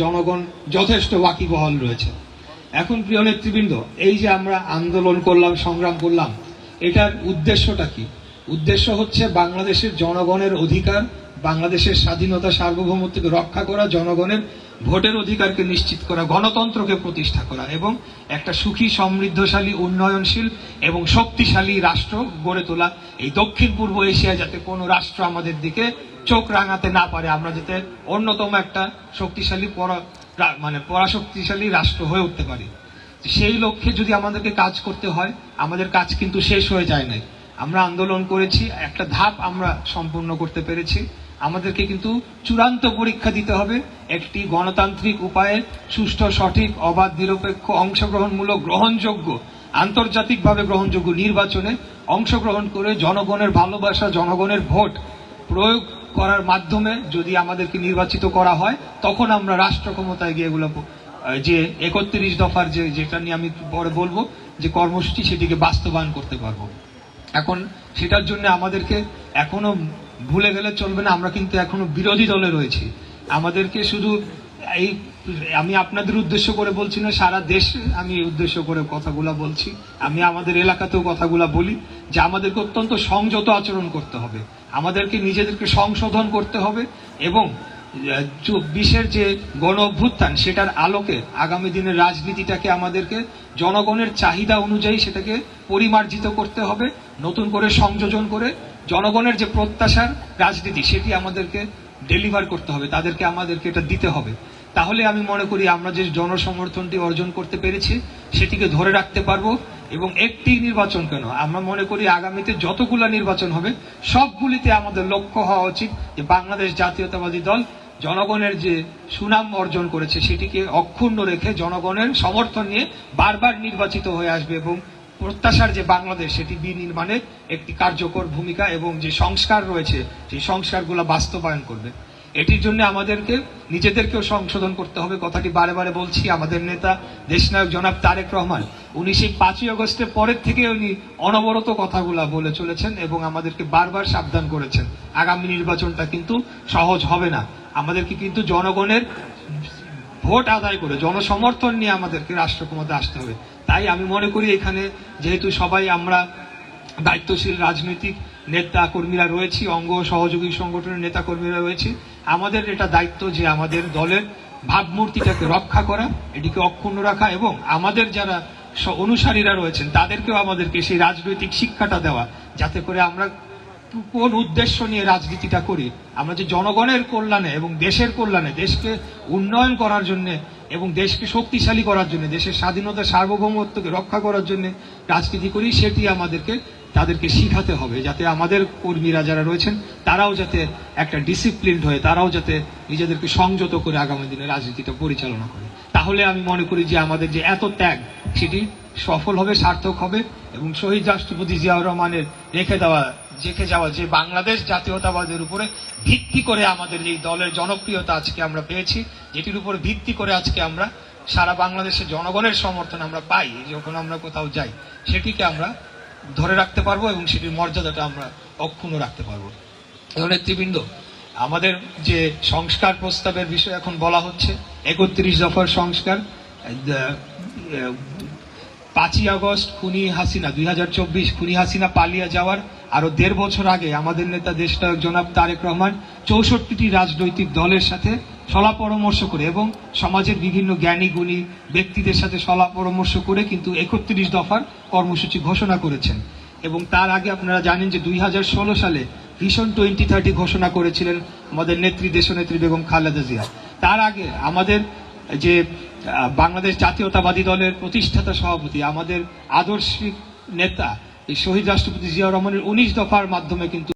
জনগণ যথেষ্ট ওয়াকিবহাল রয়েছে। এখন প্রিয় নেতৃবৃন্দ, এই যে আমরা আন্দোলন করলাম, সংগ্রাম করলাম, এটার উদ্দেশ্যটা কি? উদ্দেশ্য হচ্ছে বাংলাদেশের জনগণের অধিকার, বাংলাদেশের স্বাধীনতা সার্বভৌমত্বকে রক্ষা করা, জনগণের ভোটের অধিকারকে নিশ্চিত করা, গণতন্ত্রকে প্রতিষ্ঠা করা এবং একটা সুখী, সমৃদ্ধশালী, উন্নয়নশীল এবং শক্তিশালী রাষ্ট্র গড়ে তোলা। এই দক্ষিণ পূর্ব এশিয়ায় যাতে কোনো রাষ্ট্র আমাদের দিকে চোখ রাঙাতে না পারে, আমরা যাতে অন্যতম একটা শক্তিশালী পরাশক্তিশালী রাষ্ট্র হয়ে উঠতে পারি। সেই লক্ষ্যে যদি আমাদেরকে কাজ করতে হয়, আমাদের কাজ কিন্তু শেষ হয়ে যায় নাই। আমরা আন্দোলন করেছি, একটা ধাপ আমরা সম্পূর্ণ করতে পেরেছি। আমাদেরকে কিন্তু চূড়ান্ত পরীক্ষা দিতে হবে একটি গণতান্ত্রিক উপায়ে সুষ্ঠু, সঠিক, অবাধ, নিরপেক্ষ, অংশগ্রহণমূলক, গ্রহণযোগ্য, আন্তর্জাতিকভাবে গ্রহণযোগ্য নির্বাচনে অংশগ্রহণ করে জনগণের ভালোবাসা, জনগণের ভোট প্রয়োগ করার মাধ্যমে যদি আমাদেরকে নির্বাচিত করা হয়, তখন আমরা রাষ্ট্র ক্ষমতায় গিয়ে এগুলো যে 31 দফার যেটা নিয়ে আমি পরে বলবো যে কর্মসূচি, সেটিকে বাস্তবায়ন করতে পারবো। এখন সেটার জন্য আমাদেরকে এখনো ভুলে গেলে চলবে না, আমরা কিন্তু এখনো বিরোধী দলে রয়েছি। আমাদেরকে শুধু এই, আমি আপনাদের উদ্দেশ্য করে বলছি না, সারা দেশ আমি উদ্দেশ্য করে কথাগুলা বলছি। আমি আমাদের এলাকাতেও কথাগুলা বলি যে আমাদেরকে অত্যন্ত সংযত আচরণ করতে হবে, আমাদেরকে নিজেদেরকে সংশোধন করতে হবে এবং 24-এর যে গণ অভ্যুত্থান, সেটার আলোকে আগামী দিনের রাজনীতিটাকে আমাদেরকে জনগণের চাহিদা অনুযায়ী সেটাকে পরিমার্জিত করতে হবে, নতুন করে সংযোজন করে জনগণের যে প্রত্যাশার রাজনীতি, সেটি আমাদেরকে ডেলিভার করতে হবে, আমাদেরকে এটা দিতে হবে। তাহলে আমি মনে করি আমরা যে জনসমর্থনটি অর্জন করতে পেরেছি সেটিকে ধরে রাখতে পারবো। এবং একটি নির্বাচন কেন, আমরা মনে করি আগামীতে যতগুলো নির্বাচন হবে সবগুলিতে আমাদের লক্ষ্য হওয়া উচিত যে বাংলাদেশ জাতীয়তাবাদী দল জনগণের যে সুনাম অর্জন করেছে সেটিকে অক্ষুণ্ণ রেখে জনগণের সমর্থন নিয়ে বারবার নির্বাচিত হয়ে আসবে এবং প্রত্যাশার যে বাংলাদেশ, সেটি বিনির্মাণে একটি কার্যকর ভূমিকা এবং যে সংস্কার রয়েছে সেই সংস্কারগুলো বাস্তবায়ন করবে। এটির জন্য আমাদেরকে নিজেদেরকেও সংশোধন করতে হবে। কথাটি বারে বারে বলছি, আমাদের নেতা দেশনায়ক জনাব তারেক রহমান, উনি সেই 5ই আগস্টের পরের থেকে উনি অনবরত কথাগুলা বলে চলেছেন এবং আমাদেরকে বারবার সাবধান করেছেন আগামী নির্বাচনটা কিন্তু সহজ হবে না। আমাদেরকে কিন্তু জনগণের ভোট আদায় করে, জনসমর্থন নিয়ে আমাদেরকে রাষ্ট্র ক্ষমতায় আসতে হবে। তাই আমি মনে করি এখানে যেহেতু সবাই আমরা দায়িত্বশীল রাজনৈতিক নেতা কর্মীরা রয়েছি, অঙ্গ সহযোগী সংগঠনের নেতা কর্মীরা রয়েছি, আমাদের এটা দায়িত্ব যে আমাদের দলের ভাবমূর্তিটাকে রক্ষা করা, এটিকে অক্ষুণ্ণ রাখা এবং আমাদের যারা অনুসারীরা রয়েছেন তাদেরকেও আমাদেরকে সেই রাজনৈতিক শিক্ষাটা দেওয়া, যাতে করে আমরা কোন উদ্দেশ্য নিয়ে রাজনীতিটা করি, আমরা যে জনগণের কল্যাণে এবং দেশের কল্যাণে, দেশকে উন্নয়ন করার জন্য এবং দেশকে শক্তিশালী করার জন্য, দেশের স্বাধীনতা সার্বভৌমত্বকে রক্ষা করার জন্য রাজনীতি করি, সেটি তাদেরকে শিখাতে হবে, যাতে আমাদের কর্মীরা যারা রয়েছেন তারাও যাতে একটা ডিসিপ্লিনড হয়ে, তারাও যাতে নিজেদেরকে সংযত করে আগামী দিনে রাজনীতিটা পরিচালনা করে। তাহলে আমি মনে করি যে আমাদের যে এত ত্যাগ সেটি সফল হবে, সার্থক হবে এবং শহীদ রাষ্ট্রপতি জিয়াউর রহমানের রেখে যাওয়া যে বাংলাদেশ জাতীয়তাবাদের উপরে ভিত্তি করে আমাদের এই দলের জনপ্রিয়তা আজকে আমরা পেয়েছি, যেটির উপর ভিত্তি করে আজকে আমরা সারা বাংলাদেশের জনগণের সমর্থন আমরা পাই যখন আমরা কোথাও যাই, সেটিকে আমরা ধরে রাখতে পারবো এবং সেটির মর্যাদাটা আমরা অক্ষুণ্ণ রাখতে পারবো। নেতৃবৃন্দ, আমাদের যে সংস্কার প্রস্তাবের বিষয় এখন বলা হচ্ছে, 31 দফার সংস্কার, 5ই আগস্ট খুনি হাসিনা, 2024 খুনি হাসিনা পালিয়ে যাওয়ার আরো 1.5 বছর আগে আমাদের নেতা দেশনায়ক জনাব তারেক রহমান 64টি রাজনৈতিক দলের সাথে সলা পরামর্শ করে এবং সমাজের বিভিন্ন জ্ঞানী গুণী ব্যক্তিদের সাথে সলা পরামর্শ করে কিন্তু 31 দফার কর্মসূচি ঘোষণা করেছেন। এবং তার আগে আপনারা জানেন যে 2016 সালে ভিশন 2030 ঘোষণা করেছিলেন আমাদের নেত্রী, দেশনেত্রী বেগম খালেদা জিয়া। তার আগে আমাদের যে বাংলাদেশ জাতীয়তাবাদী দলের প্রতিষ্ঠাতা সভাপতি, আমাদের আদর্শিক নেতা এই শহীদ রাষ্ট্রপতি জিয়াউর রহমানের 19 দফার মাধ্যমে কিন্তু